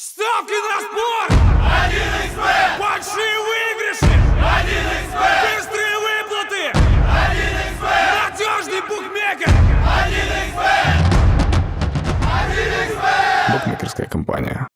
Ставки на спорт! 1xbet! Большие выигрыши! 1xbet! Быстрые выплаты! 1xbet! Надежный букмекер! 1xbet! 1xbet! Букмекерская компания.